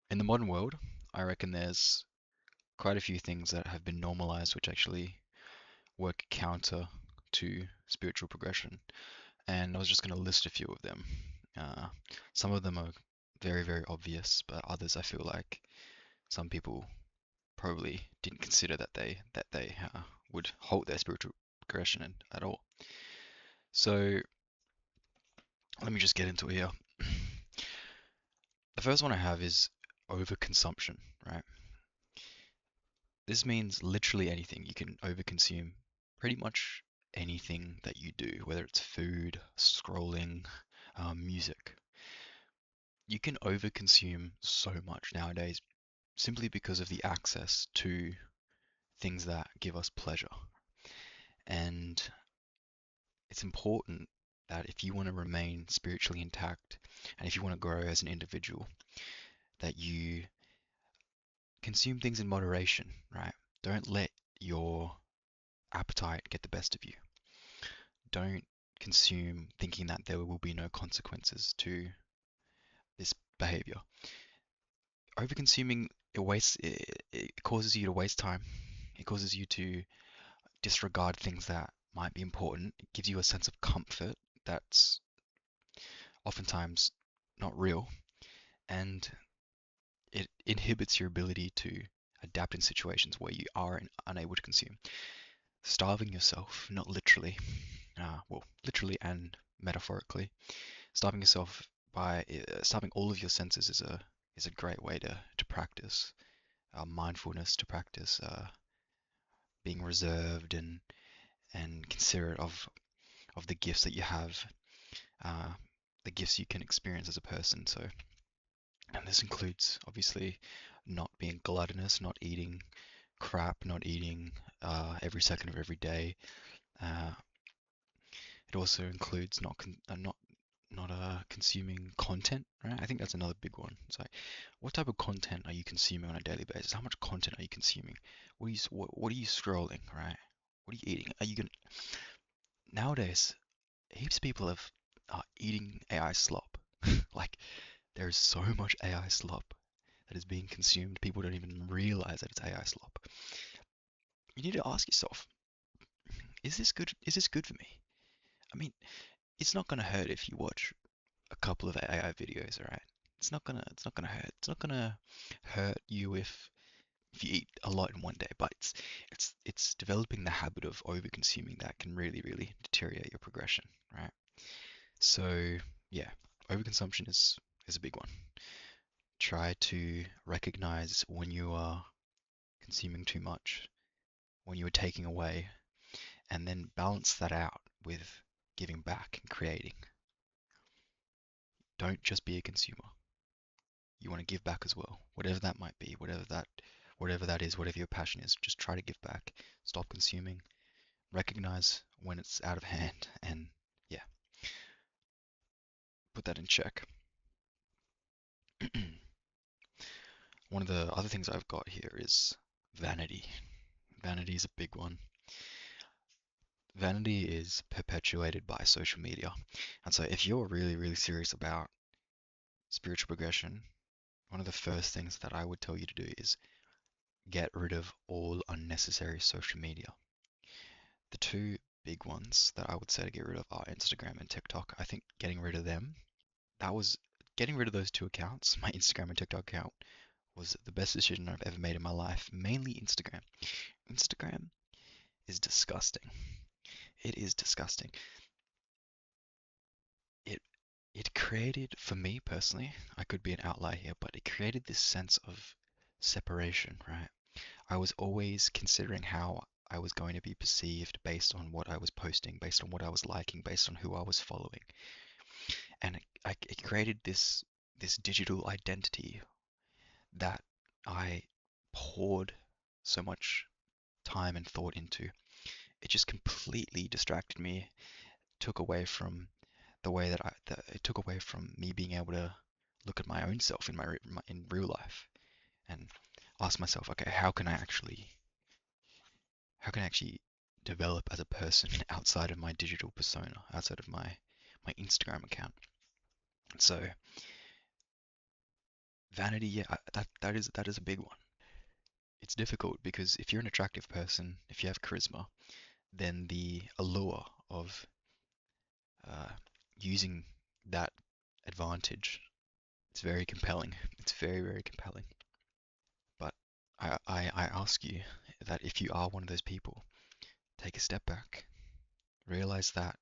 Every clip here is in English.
In the modern world, I reckon there's quite a few things that have been normalized which actually work counter to spiritual progression. And I was just going to list a few of them. Uh, some of them are very, very obvious, but others I feel like some people probably didn't consider that they would halt their spiritual progression at all. So let me just get into it here. The first one I have is overconsumption, right? This means literally anything. You can overconsume pretty much anything that you do, whether it's food, scrolling, music. You can overconsume so much nowadays simply because of the access to things that give us pleasure. And it's important that if you want to remain spiritually intact and if you want to grow as an individual, that you consume things in moderation, right? Don't let your appetite get the best of you. Don't consume thinking that there will be no consequences to this behavior. Overconsuming it causes you to waste time. It causes you to disregard things that might be important. It gives you a sense of comfort that's oftentimes not real, and it inhibits your ability to adapt in situations where you are unable to consume. Starving yourself, not literally, well, literally and metaphorically, starving yourself by starving all of your senses is a great way to practice mindfulness, to practice being reserved and considerate of the gifts that you have, uh, the gifts you can experience as a person. So, and this includes obviously not being gluttonous, not eating crap, not eating every second of every day. Uh, it also includes not consuming content, right? I think that's another big one. It's like, what type of content are you consuming on a daily basis? How much content are you consuming? What are you scrolling, right? What are you eating? Are you gonna nowadays? Heaps of people are eating AI slop. Like there is so much AI slop that is being consumed. People don't even realize that it's AI slop. You need to ask yourself, is this good? Is this good for me? I mean, it's not gonna hurt if you watch a couple of AI videos, alright? It's not gonna hurt. It's not gonna hurt you if you eat a lot in one day, but it's developing the habit of over consuming that can really, really deteriorate your progression, right? So yeah, overconsumption is a big one. Try to recognize when you are consuming too much, when you are taking away, and then balance that out with giving back and creating. Don't just be a consumer. You want to give back as well, whatever that might be, whatever that is, whatever your passion is. Just try to give back. Stop consuming. Recognize when it's out of hand, and yeah, put that in check. One of the other things I've got here is vanity. Vanity is a big one. Vanity is perpetuated by social media. And so if you're really, really serious about spiritual progression, one of the first things that I would tell you to do is get rid of all unnecessary social media. The two big ones that I would say to get rid of are Instagram and TikTok. I think getting rid of them, that was getting rid of those two accounts, my Instagram and TikTok account, was the best decision I've ever made in my life. Mainly Instagram. Instagram is disgusting. It is disgusting. It it created, for me personally, I could be an outlier here, but it created this sense of separation, right? I was always considering how I was going to be perceived based on what I was posting, based on what I was liking, based on who I was following. And it created this digital identity that I poured so much time and thought into. It just completely distracted me, took away from the way that it took away from me being able to look at my own self in in real life and ask myself, okay, how can I actually develop as a person outside of my digital persona, outside of my Instagram account? So Vanity, yeah, that is a big one. It's difficult because if you're an attractive person, if you have charisma, then the allure of uh, using that advantage, it's very compelling. It's very, very compelling. But I ask you that if you are one of those people, take a step back, realize that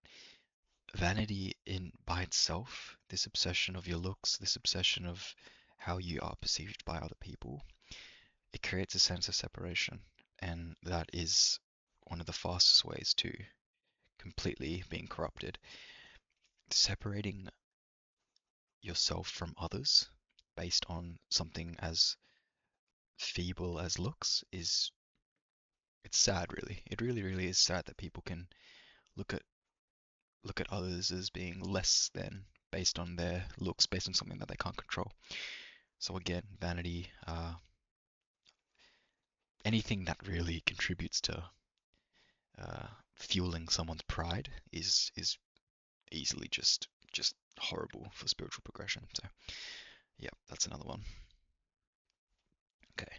vanity in by itself, this obsession of your looks, this obsession of how you are perceived by other people, it creates a sense of separation. And that is one of the fastest ways to completely being corrupted. Separating yourself from others based on something as feeble as looks is it's sad really. It really, really is sad that people can look at look at others as being less than based on their looks, based on something that they can't control. So again, vanity, anything that really contributes to uh, fueling someone's pride is easily just horrible for spiritual progression. So yeah, that's another one. Okay,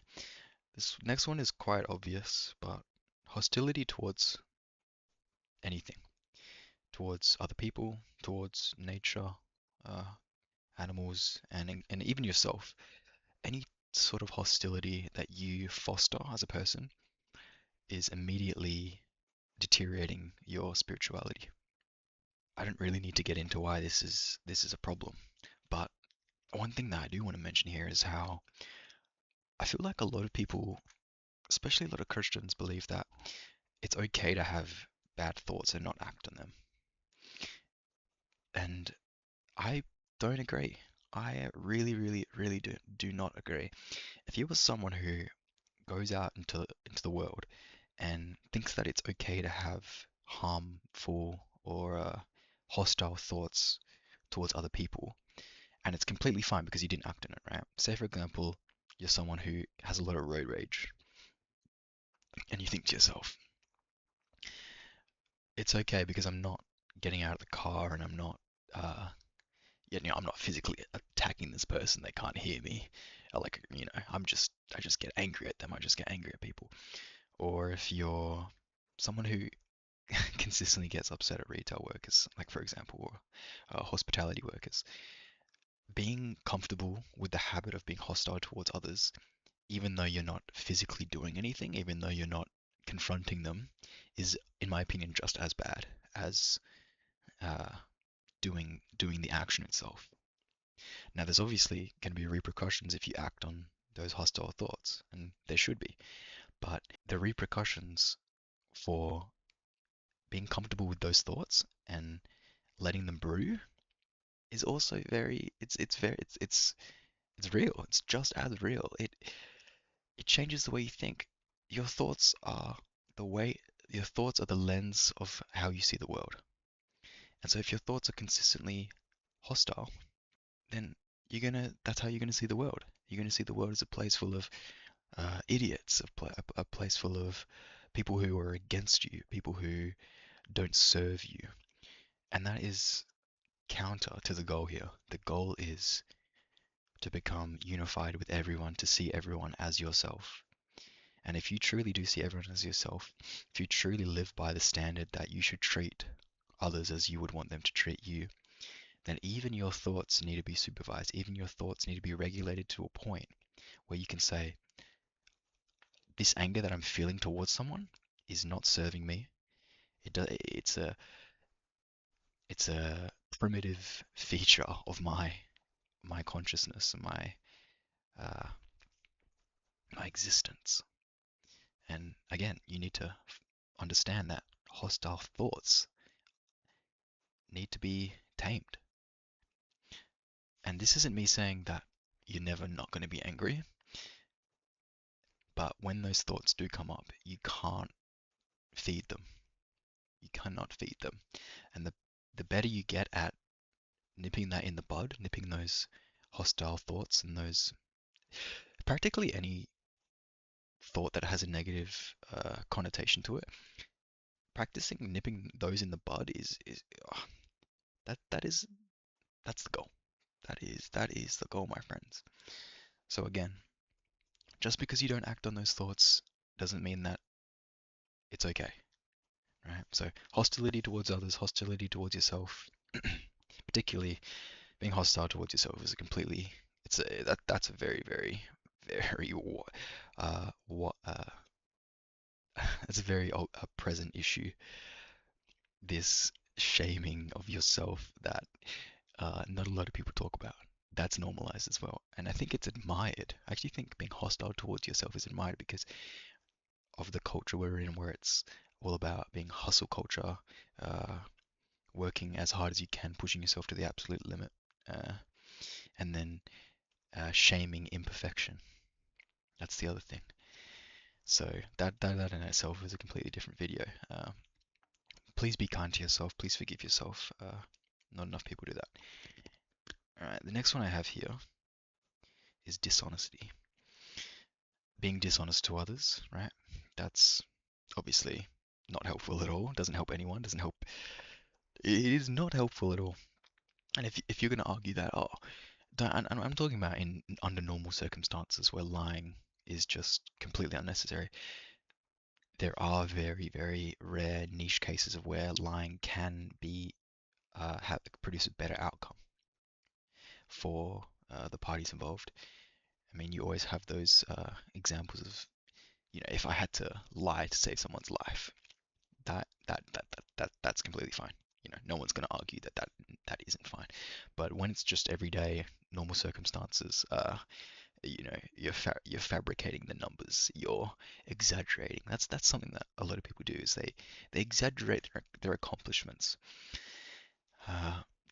this next one is quite obvious, but hostility towards anything, towards other people, towards nature, uh, animals, and even yourself. Any sort of hostility that you foster as a person is immediately deteriorating your spirituality. I don't really need to get into why this is a problem, but one thing that I do want to mention here is how I feel like a lot of people, especially a lot of Christians, believe that it's okay to have bad thoughts and not act on them. And I don't agree. I really, really, really do not agree. If you were someone who goes out into the world and thinks that it's okay to have harmful or hostile thoughts towards other people, and it's completely fine because you didn't act on it, right? Say, for example, you're someone who has a lot of road rage, and you think to yourself, it's okay because I'm not getting out of the car and I'm not, I'm not physically attacking this person. They can't hear me. Like, I just get angry at them. I just get angry at people. Or if you're someone who consistently gets upset at retail workers, like for example, hospitality workers, being comfortable with the habit of being hostile towards others, even though you're not physically doing anything, even though you're not confronting them, is, in my opinion, just as bad as uh, doing the action itself. Now, there's obviously going to be repercussions if you act on those hostile thoughts, and there should be. But the repercussions for being comfortable with those thoughts and letting them brew is also very it's real. It's just as real. It changes the way you think. Your thoughts are the way your thoughts are the lens of how you see the world. And so if your thoughts are consistently hostile, then that's how you're gonna see the world. You're gonna see the world as a place full of idiots, a place full of people who are against you, people who don't serve you. And that is counter to the goal here. The goal is to become unified with everyone, to see everyone as yourself. And if you truly do see everyone as yourself, if you truly live by the standard that you should treat others as you would want them to treat you, then even your thoughts need to be supervised. Even your thoughts need to be regulated to a point where you can say, this anger that I'm feeling towards someone is not serving me. It's a primitive feature of my consciousness and uh, my existence. And again, you need to understand that hostile thoughts need to be tamed. And this isn't me saying that you're never not going to be angry, but when those thoughts do come up, you can't feed them. You cannot feed them. And the better you get at nipping that in the bud, nipping those hostile thoughts and those practically any thought that has a negative connotation to it, practicing nipping those in the bud is oh, that that is that's the goal. That is the goal, my friends. So again, just because you don't act on those thoughts doesn't mean that it's okay, right? So hostility towards others, hostility towards yourself, particularly being hostile towards yourself is a completely that's a very very what it's a very present issue. This shaming of yourself that not a lot of people talk about. That's normalized as well, and I think it's admired. I actually think being hostile towards yourself is admired because of the culture we're in, where it's all about being hustle culture, uh, working as hard as you can, pushing yourself to the absolute limit, uh, and then shaming imperfection. That's the other thing. So that in itself is a completely different video. Please be kind to yourself. Please forgive yourself. Not enough people do that. All right, the next one I have here is dishonesty. Being dishonest to others, right? That's obviously not helpful at all. Doesn't help anyone. Doesn't help. It is not helpful at all. And if you're going to argue that, oh, and I'm talking about in under normal circumstances where lying is just completely unnecessary. There are very rare niche cases of where lying can be produce a better outcome for the parties involved. I mean, you always have those examples of, if I had to lie to save someone's life, that's completely fine. No one's going to argue that isn't fine. But when it's just everyday, normal circumstances, you're fabricating the numbers, you're exaggerating. That's something that a lot of people do is they exaggerate their accomplishments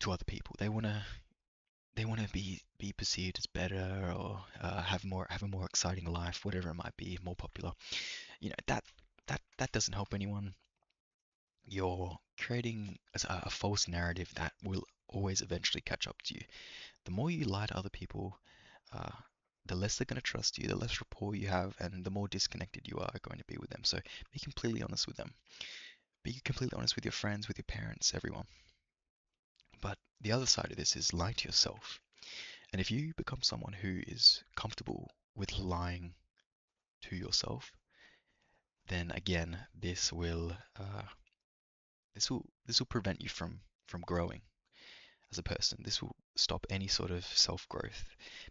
to other people. They want to be perceived as better or have a more exciting life, whatever it might be, more popular. That doesn't help anyone. You're creating a false narrative that will always eventually catch up to you. The more you lie to other people, uh, the less they're going to trust you, the less rapport you have, and the more disconnected you are going to be with them. So be completely honest with them. Be completely honest with your friends, with your parents, everyone. But the other side of this is lying to yourself. And if you become someone who is comfortable with lying to yourself, then again, this will prevent you from growing as a person. This will stop any sort of self-growth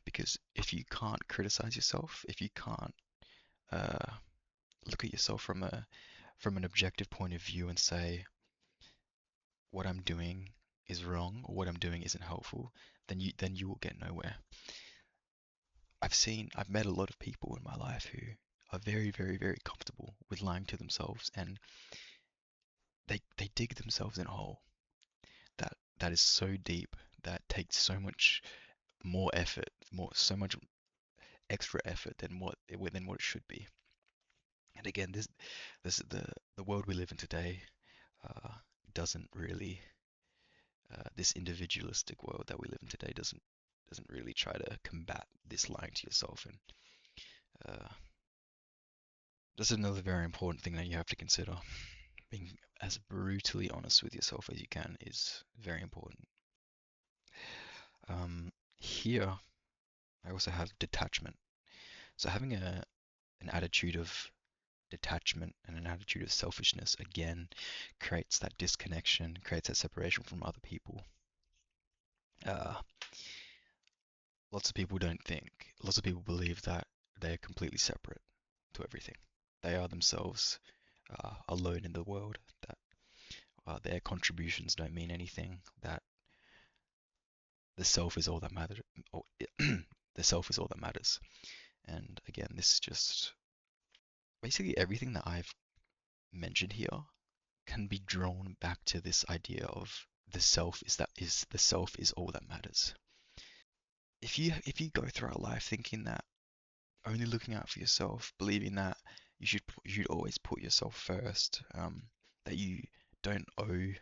because if you can't criticize yourself, if you can't uh, look at yourself from an objective point of view and say what I'm doing is wrong or what I'm doing isn't helpful, then you will get nowhere. I've met a lot of people in my life who are very comfortable with lying to themselves, and they dig themselves in a hole that is so deep, that takes so much more effort, so much extra effort than what it should be. And again, this the world we live in today uh, doesn't really this individualistic world that we live in today doesn't really try to combat this lying to yourself. And uh, that's another very important thing that you have to consider. Being as brutally honest with yourself as you can is very important. Here, I also have detachment. So having an attitude of detachment and an attitude of selfishness again creates that disconnection, creates that separation from other people. Uh, lots of people believe that they are completely separate to everything. They are themselves alone in the world, that their contributions don't mean anything, that the self is all that matters. The self is all that matters. And again, this is just basically everything that I've mentioned here can be drawn back to this idea of the self is all that matters. If you go throughout life thinking that only looking out for yourself, believing that you should always put yourself first, that you don't owe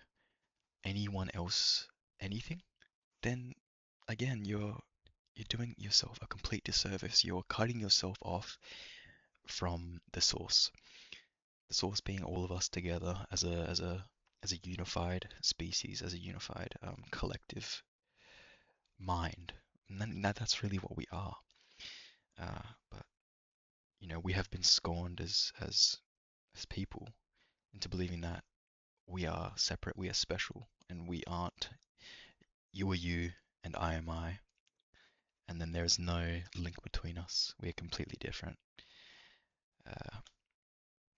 anyone else anything, then again you're doing yourself a complete disservice. You're cutting yourself off from the source. The source being all of us together as a unified species, as a unified collective mind. And that's really what we are. But we have been scorned as people into believing that we are separate, we are special, and we aren't. You are you, and I am I, and then there is no link between us. We are completely different. Uh,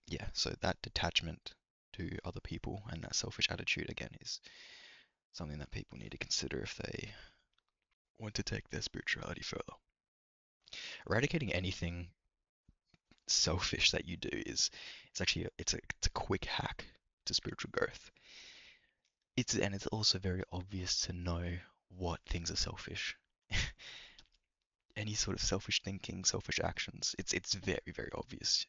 yeah, so that detachment to other people and that selfish attitude again is something that people need to consider if they want to take their spirituality further. Eradicating anything selfish that you do is it's actually it's a quick hack to spiritual growth. It's also very obvious to know what things are selfish. Any sort of selfish thinking, selfish actions, it's very very obvious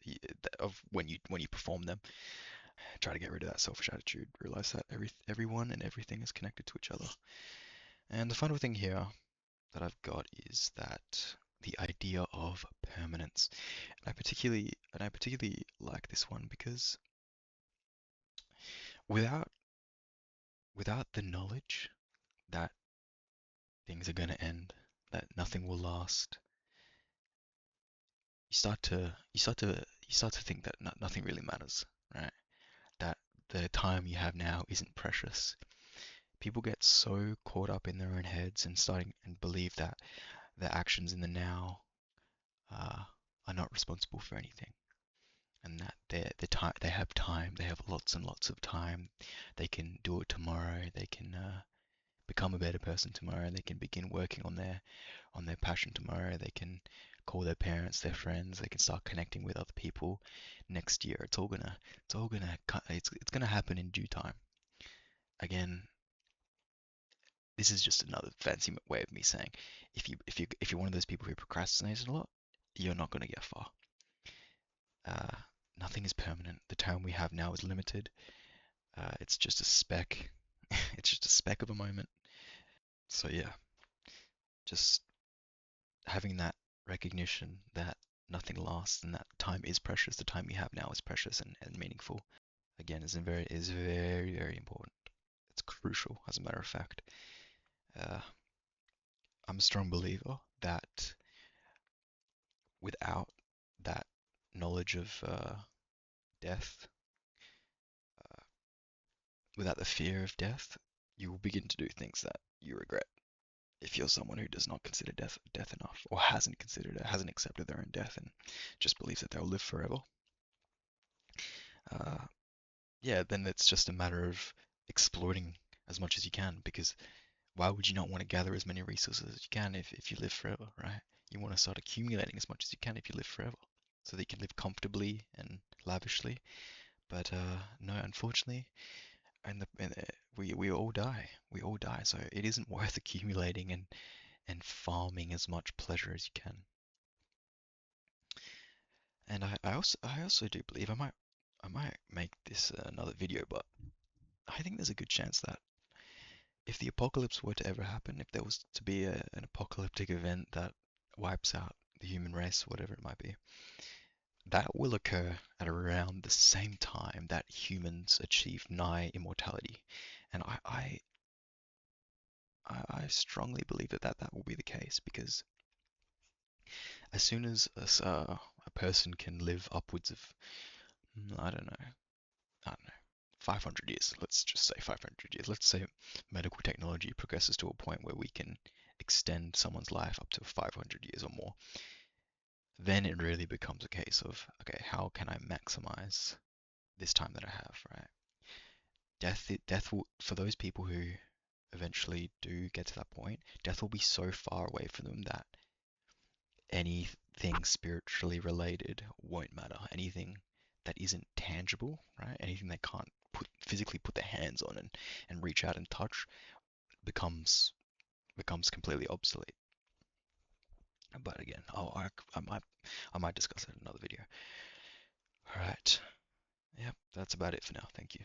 of when you perform them. Try to get rid of that selfish attitude. Realize that everyone and everything is connected to each other. And the final thing here that I've got is that the idea of permanence. And I particularly like this one because without without the knowledge that things are going to end, that nothing will last, you start to think that nothing really matters, right? That the time you have now isn't precious. People get so caught up in their own heads and starting and believe that their actions in the now uh, are not responsible for anything, and that they have time, they have lots and lots of time. They can do it tomorrow. They can become a better person tomorrow. They can begin working on their passion tomorrow. They can call their parents, their friends. They can start connecting with other people next year. It's gonna happen in due time. Again, this is just another fancy way of me saying, if you're one of those people who procrastinates a lot, you're not gonna get far. Uh, Nothing is permanent. The time we have now is limited. It's just a speck. It's just a speck of a moment. So yeah, just having that recognition that nothing lasts and that time is precious. The time we have now is precious and meaningful. Again, is very very important. It's crucial, as a matter of fact. Uh, I'm a strong believer that without that knowledge of death, uh, without the fear of death, you will begin to do things that you regret. If you're someone who does not consider death enough, or hasn't considered it, hasn't accepted their own death, and just believes that they'll live forever, uh, yeah, then it's just a matter of exploiting as much as you can. Because why would you not want to gather as many resources as you can if you live forever, right? You want to start accumulating as much as you can if you live forever, so that you can live comfortably and lavishly. But no, unfortunately, we all die. We all die. So it isn't worth accumulating and farming as much pleasure as you can. And I also do believe I might make this another video, but I think there's a good chance that if the apocalypse were to ever happen, if there was to be an apocalyptic event that wipes out the human race, whatever it might be, that will occur at around the same time that humans achieve nigh immortality. And I strongly believe that will be the case, because as soon as a person can live upwards of, I don't know, 500 years. Let's just say 500 years. Let's say medical technology progresses to a point where we can extend someone's life up to 500 years or more. Then it really becomes a case of, okay, how can I maximize this time that I have, right? Death will, for those people who eventually do get to that point, death will be so far away from them that anything spiritually related won't matter. Anything that isn't tangible, right? Anything they can't physically put their hands on and reach out and touch becomes completely obsolete. But again, I might discuss it in another video. All right. Yep, that's about it for now. Thank you.